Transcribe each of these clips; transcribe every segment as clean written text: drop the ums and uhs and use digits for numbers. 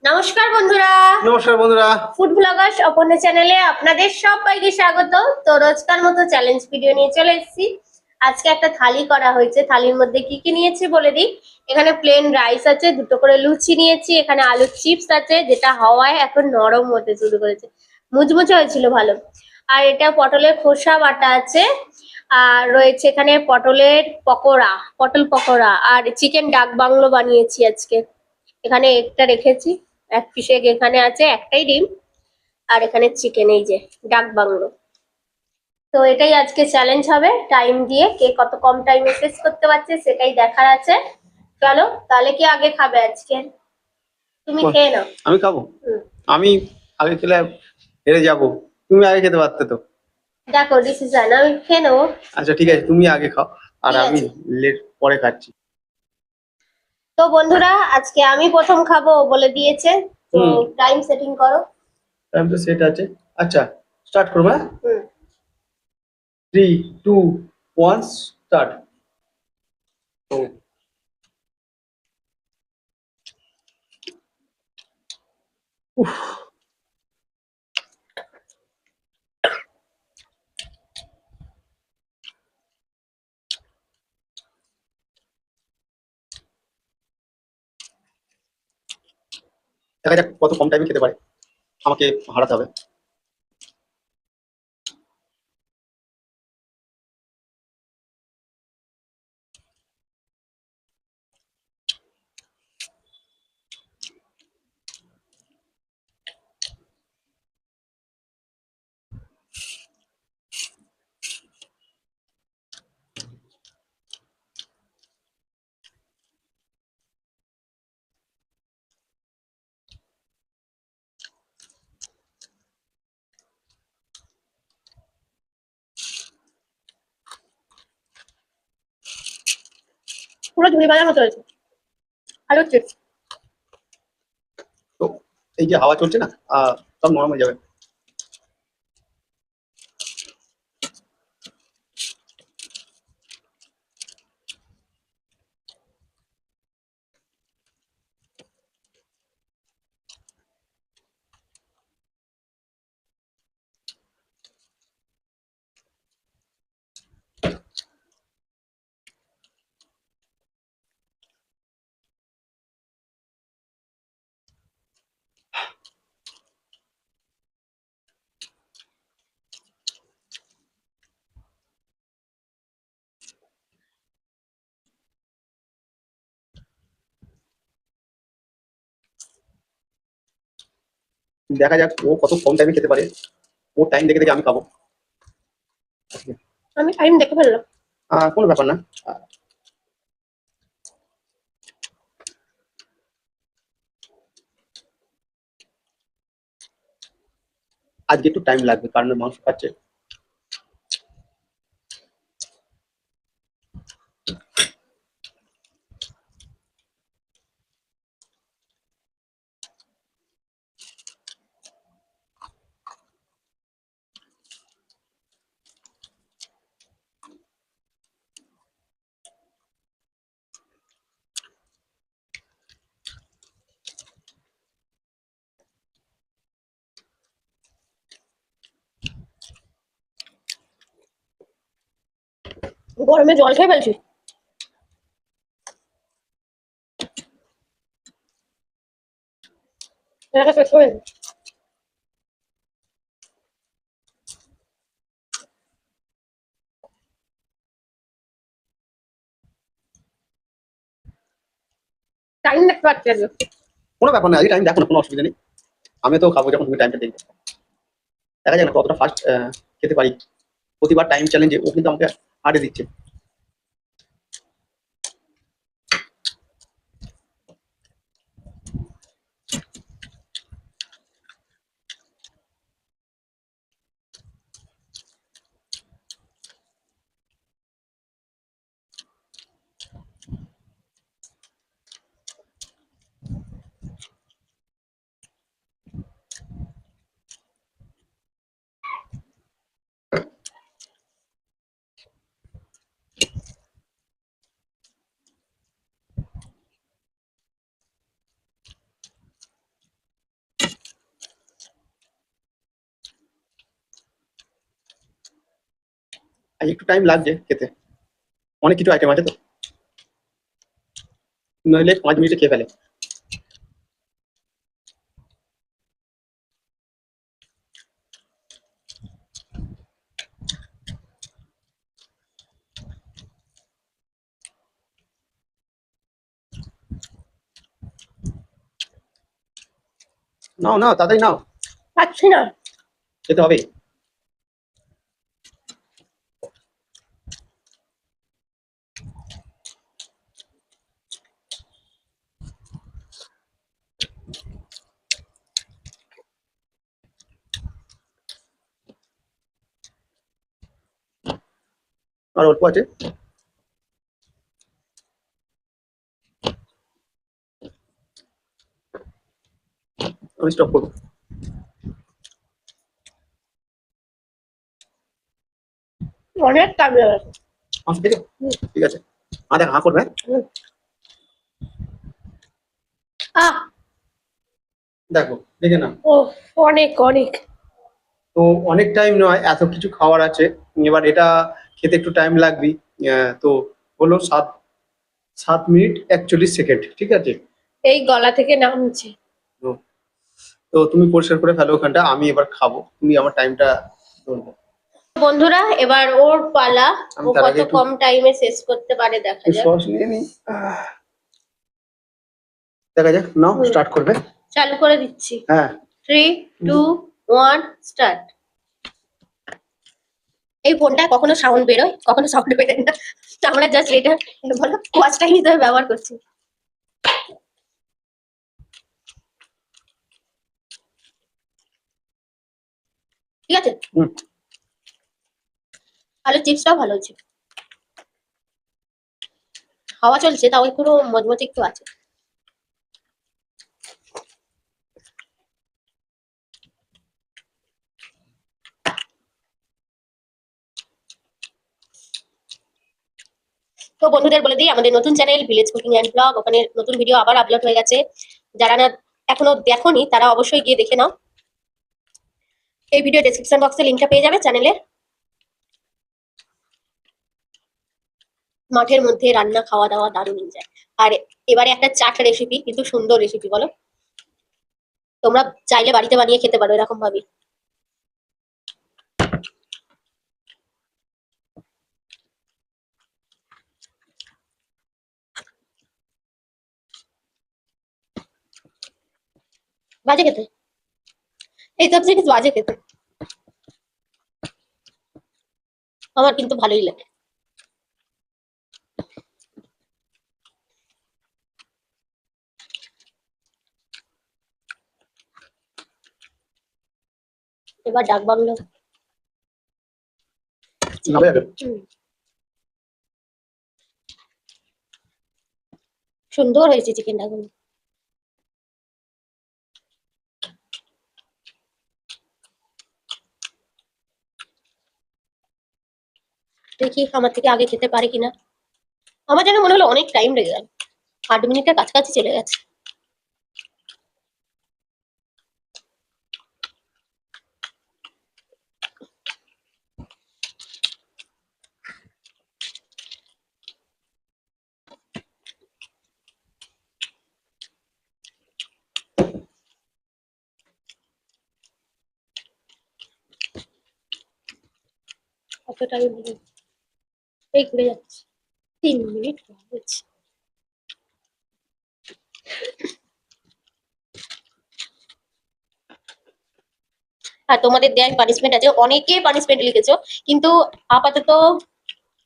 নমস্কার বন্ধুরা। নমস্কার বন্ধুরা। ফুড ব্লগার্স অপর্ণা চ্যানেলে আপনাদের সবাইকে স্বাগত। তো রোজকার মতো চ্যালেঞ্জ ভিডিও নিয়ে চলে এসেছি। আজকে একটা থালি করা হয়েছে। থালির মধ্যে কি কি নিয়েছি বলে দিই। এখানে প্লেন রাইস আছে, দুটো করে লুচি নিয়েছি, এখানে আলুর চিপস আছে যেটা হাওয়ায় এখন নরম হতে শুরু করেছে, মুচমুচে হয়েছিল ভালো। আর এটা পটলের খোসা বাটা আছে, আর রয়েছে এখানে পটলের পকোড়া, পটল পকোড়া, আর চিকেন ডাক বাংলো বানিয়েছি আজকে। এখানে এগটা রেখেছি, এক পিস এগ এখানে আছে, একটাই ডিম। আর এখানে চিকেন, এই যে ডাক বাংলো। তো এটাই আজকে চ্যালেঞ্জ হবে, টাইম দিয়ে কে কত কম টাইমে শেষ করতে পারছে সেটাই দেখার আছে। চলো তাহলে কি আগে খাবে আজকে? তুমি খেয়ে নাও। আমি খাবো? আমি আগে খেলে হেরে যাবো। তুমি আগে খেতে পারতে তো। দেখো ডিসিশন, আমি খেয়ে নেবো। আচ্ছা ঠিক আছে, তুমি আগে খাও আর ঠিক আমি আছে। লেট পরে খাচ্ছি। তো বন্ধুরা আজকে আমি প্রথম খাবো বলে দিয়েছে, তো টাইম সেটিং করো। টাইম তো সেট আছে। আচ্ছা স্টার্ট করবো, হ্যাঁ? হুম 3 2 1 স্টার্ট। তো উফ, দেখা যাক কত কম টাইমে খেতে পারে। আমাকে হারাতে হবে। পুরো ঝুড়ি বাজার মতো হয়েছে। আলুর চিপস। তো এই যে হাওয়া চলছে না, সব নরম হয়ে যাবে। দেখা যাক ও কত কম টাইমে খেতে পারে। ও টাইম দেখে দেখে আমি খাবো। আমি টাইম দেখে ফেললাম। কোনো ব্যাপার না। আজকে একটু টাইম লাগবে কারণ মাংস খাচ্ছে। গরমে জল খেয়ে ফেলছি। এলাকা শেষ হয়ে গেছে। টাইম দেখতে পাচ্ছি আজকে। কোনো ব্যাপার না, আজকে টাইম দেখো না, কোনো অসুবিধা নেই। আমি তো খাবো যখন তুমি টাইমটা দেখবে। দেখা যায় না কতটা ফাস্ট খেতে পারি। প্রতিবার টাইম চ্যালেঞ্জে ও কিন্তু আমাকে হারিয়ে দিচ্ছে। আর একটু টাইম লাগছে খেতে, অনেক কিছু আইটেম আছে তো, নইলে 5 মিনিটে খেয়ে ফেলে। নাও নাও তাড়াতাড়ি নাও, পাচ্ছি না। খেতে হবে। আর অল্প আছে, আমি স্টপ করবো। অনেক টাইম লাগে। আচ্ছা ঠিক আছে, ঠিক আছে। দেখ হাঁ করবে, হ্যাঁ? আহ দেখো দেখে না, ও অনেক অনেক। তো অনেক টাইম নয়, এত কিছু খাওয়ার আছে, এবার এটা খেতে একটু টাইম লাগবে। তো হলো 7 মিনিট 41 সেকেন্ড, ঠিক আছে। এই গলা থেকে নামছে। তো তো তুমি পরিষ্কার করে ফেলো ওখানটা, আমি এবার খাবো, তুমি আমার টাইমটা ধরবো। বন্ধুরা এবার ওর পালা, আমি ও তার কত আগে একটু কম টাইমে শেষ করতে পারে দেখা যাক। সস নিয়ে নিই, দেখা যাক। নাও হুম, স্টার্ট করবে। চালু করে দিচ্ছি। হ্যাঁ 3 2 1 স্টার্ট। এই ফোনটা কখনো সাউন্ড বেরোয় কখনো সাউন্ড বেরোয় না, তো আমরা জাস্ট এটা বলো ওয়াচ টাইম হিসেবে ব্যবহার করছি। ঠিক আছে, হুম। আলু চিপসটাও ভালো হচ্ছে, হাওয়া চলছে তাও একটু মজমজে একটু আছে। তো বন্ধুদের বলে দিই আমাদের নতুন channel village cooking and blog, ওখানে নতুন ভিডিও আবার আপলোড হয়ে গেছে, যারা না এখনো দেখোনি তারা অবশ্যই গিয়ে দেখে নাও। এই ভিডিও ডেসক্রিপশন বক্সে লিংকটা পেয়ে যাবে চ্যানেলের। মাঠের মধ্যে রান্না খাওয়া দাওয়া দারুণ এনজয়। আর এবারে একটা চাট রেসিপি, কিন্তু সুন্দর রেসিপি বলো, তোমরা চাইলে বাড়িতে বানিয়ে খেতে পারো এরকম ভাবে। বাজে খেতে, এইসব জিনিস বাজে খেতে, আমার কিন্তু ভালোই লাগে। এবার ডাক বাংলো। নামে যাবে। সুন্দর হয়েছে চিকেনটা কিন্তু। দেখি আমার থেকে আগে খেতে পারে কিনা। আমার যেন মনে হলো অনেক টাইম লেগে গেল, 8 মিনিটের কাছাকাছি চলে গেছে। কত টাইম এই ঘুরে যাচ্ছে, 3 মিনিট হয়েছে। আর তোমাদের দেয় পানিশমেন্ট আছে, অনেকে পানিশমেন্ট লিখেছো, কিন্তু আপাতত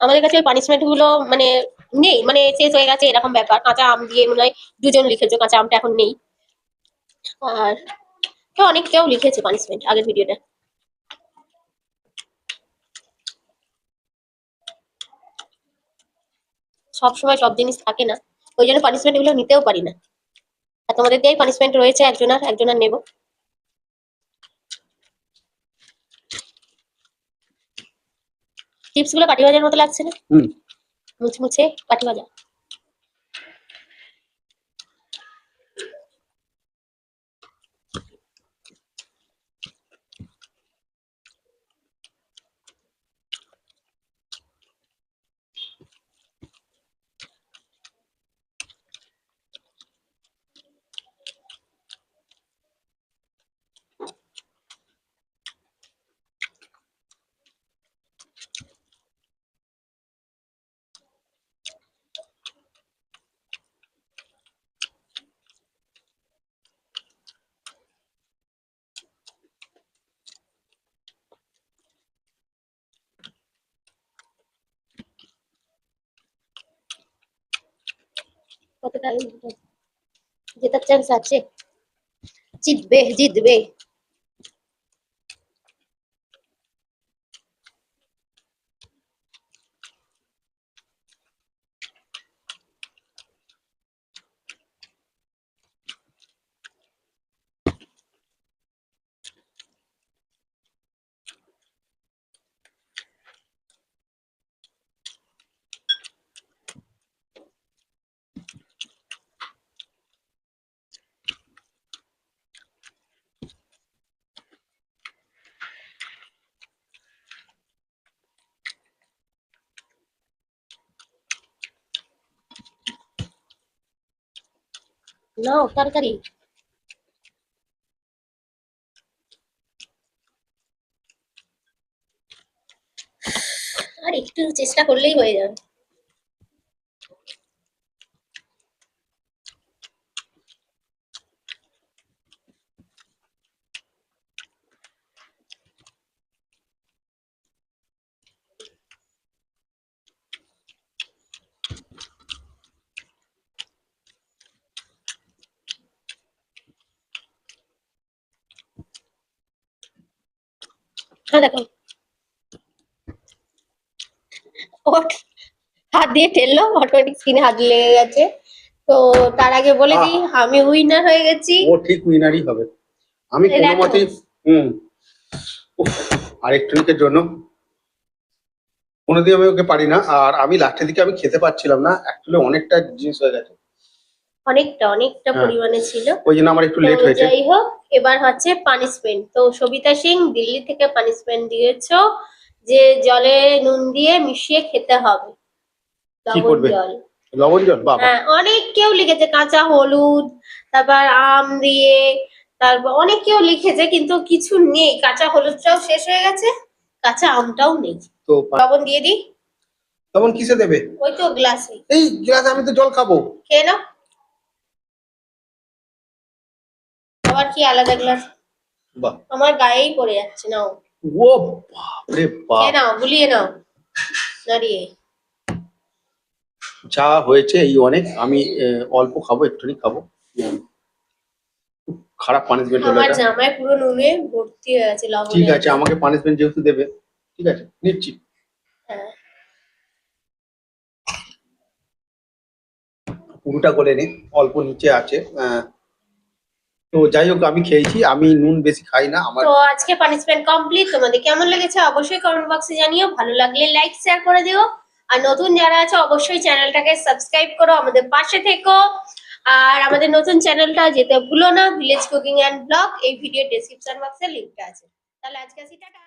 আমাদের কাছে ওই পানিশমেন্ট গুলো মানে নেই, মানে শেষ হয়ে গেছে এরকম ব্যাপার। কাঁচা আম দিয়ে মনে হয় 2 জন লিখেছো, কাঁচা আমটা এখন নেই। আর তো অনেক কেউ লিখেছে পানিশমেন্ট আগের ভিডিওটা। সব সময় সব জিনিস থাকে না, ওই জন্য পানিশমেন্ট গুলো নিতেও পারি না। আর তোমাদের দিয়ে পানিশমেন্ট রয়েছে একজনের একজনের নেব। চিপস গুলো কাঠি ভাজার মতো লাগছে না? হুম। মুচমুচে কাঠি ভাজা। জেতার চান্স আছে, জিতবে জিতবে। নাও তাড়াতাড়ি, আর একটু চেষ্টা করলেই হয়ে যাবে। হ্যাঁ দেখো, ওট হাত দিয়ে ঠেললো, অটোমেটিক স্ক্রিনে হাত লেগে গেছে। তো তার আগে বলে দিই আমি উইনার হয়ে গেছি। ও ঠিক উইনারই হবে। আমি কোনো দেখো। মতেই আরেকটুকের জন্য কোনোদিন আমি ওকে পারি না। আর আমি লাস্টের দিকে আমি খেতে পারছিলাম না, অ্যাকচুয়ালি অনেকটা জিনিস হয়ে গেছে, অনেকটা হ্যাঁ। পরিমাণে ছিল। ওই জন্য আমার একটু তো লেট হয়েছে। যাই হোক, এবার হচ্ছে পানিশমেন্ট। তো সবিতা সিং দিল্লি থেকে পানিশমেন্ট দিয়েছো যে জলে নুন দিয়ে মিশিয়ে খেতে হবে, কি লবণ করবে? জল। লবণ জল, বাবা। হ্যাঁ, অনেক কেউ লিখেছে কাঁচা হলুদ, তারপর আম দিয়ে, তারপর অনেক কেউ লিখেছে, কিন্তু কিছু নেই। কাঁচা হলুদটাও শেষ হয়ে গেছে, কাঁচা আমটাও নেই। তো লবণ দিয়ে দিই, লবণ কিসে দেবে? ওই তো গ্লাসে। এই গ্লাস, আমি তো জল খাবো। খেয়ে নাও, আবার কি আলাদা গ্লাস? বাহ, আমার গায়েই পড়ে যাচ্ছে। নাও ও বাপরে বাপ, খেয়ে নাও, গুলিয়ে নাও দাঁড়িয়ে। যা হয়েছে এই অনেক। আমি অল্প খাবো, একটুখানি খাবো। খুব খারাপ পানিশমেন্ট হলো আমার এটা। জামায় পুরো নুনে ভর্তি হয়ে গেছে, লবণে। ঠিক আছে, আমাকে পানিশমেন্ট যেহেতু দেবে, ঠিক আছে নিচ্ছি। হ্যাঁ, পুরোটা গলে নে, অল্প নিচে আছে। তো যাই হোক, আমি খেয়েছি, আমি নুন বেশি খাই না আমার। তো আজকে পানিশমেন্ট কমপ্লিট। তোমাদের কেমন লেগেছে অবশ্যই কমেন্ট বক্সে জানিও। ভালো লাগলে লাইক শেয়ার করে দিও। আর নতুন যারা আছে অবশ্যই চ্যানেলটাকে সাবস্ক্রাইব করো, আমাদের পাশে থেকো। আর আমাদের নতুন চ্যানেলটা যেতে ভুলো না, ভিলেজ কুকিং অ্যান্ড ব্লগ। এই ভিডিও ডেসক্রিপশন বক্সে লিংকটা আছে। তাহলে আজকে আসি, টাটা।